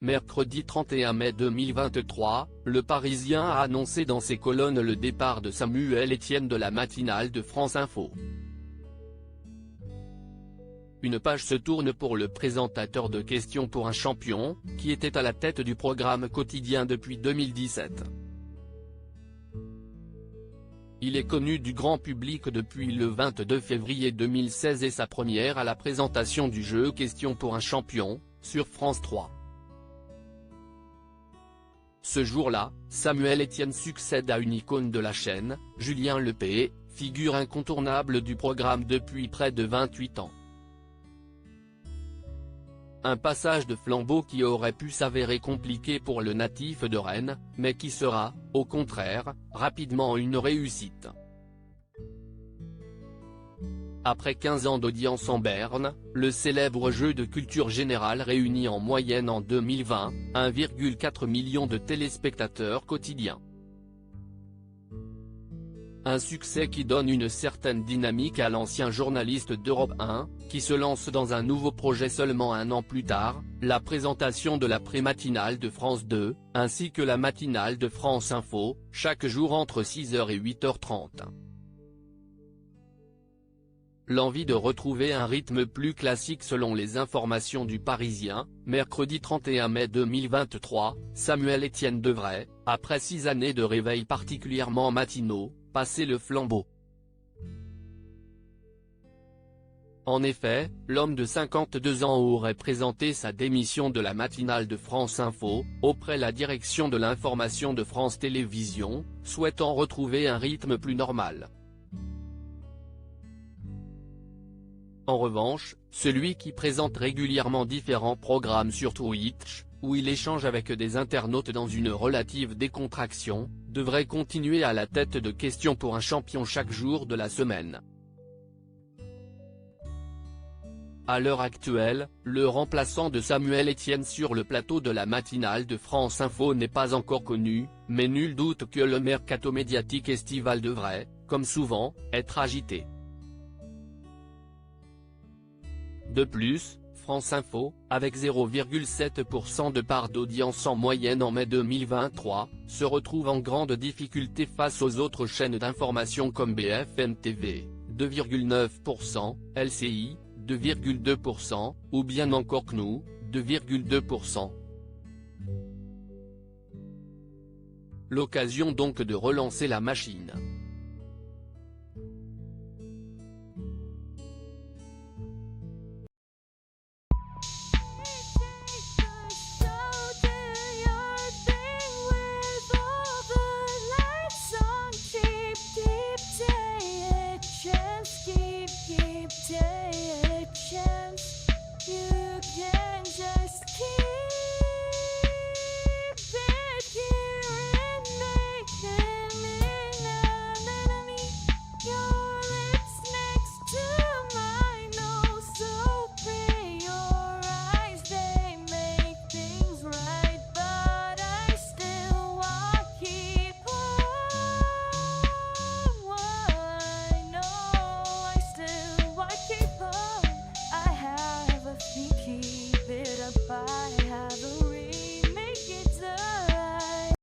Mercredi 31 mai 2023, Le Parisien a annoncé dans ses colonnes le départ de Samuel Etienne de la matinale de France Info. Une page se tourne pour le présentateur de Questions pour un champion, qui était à la tête du programme quotidien depuis 2017. Il est connu du grand public depuis le 22 février 2016 et sa première à la présentation du jeu Questions pour un champion, sur France 3. Ce jour-là, Samuel Etienne succède à une icône de la chaîne, Julien Lepay, figure incontournable du programme depuis près de 28 ans. Un passage de flambeau qui aurait pu s'avérer compliqué pour le natif de Rennes, mais qui sera, au contraire, rapidement une réussite. Après 15 ans d'audience en berne, le célèbre jeu de culture générale réunit en moyenne en 2020, 1,4 million de téléspectateurs quotidiens. Un succès qui donne une certaine dynamique à l'ancien journaliste d'Europe 1, qui se lance dans un nouveau projet seulement un an plus tard, la présentation de la pré-matinale de France 2, ainsi que la matinale de France Info, chaque jour entre 6h et 8h30. L'envie de retrouver un rythme plus classique selon les informations du Parisien, mercredi 31 mai 2023, Samuel Etienne devrait, après 6 années de réveil particulièrement matinaux, passer le flambeau. En effet, l'homme de 52 ans aurait présenté sa démission de la matinale de France Info, auprès la direction de l'information de France Télévisions, souhaitant retrouver un rythme plus normal. En revanche, celui qui présente régulièrement différents programmes sur Twitch, où il échange avec des internautes dans une relative décontraction, devrait continuer à la tête de Questions pour un champion chaque jour de la semaine. À l'heure actuelle, le remplaçant de Samuel Etienne sur le plateau de la matinale de France Info n'est pas encore connu, mais nul doute que le mercato médiatique estival devrait, comme souvent, être agité. De plus, France Info, avec 0,7% de part d'audience en moyenne en mai 2023, se retrouve en grande difficulté face aux autres chaînes d'information comme BFM TV, 2,9%, LCI, 2,2%, ou bien encore CNOU, 2,2%. L'occasion donc de relancer la machine.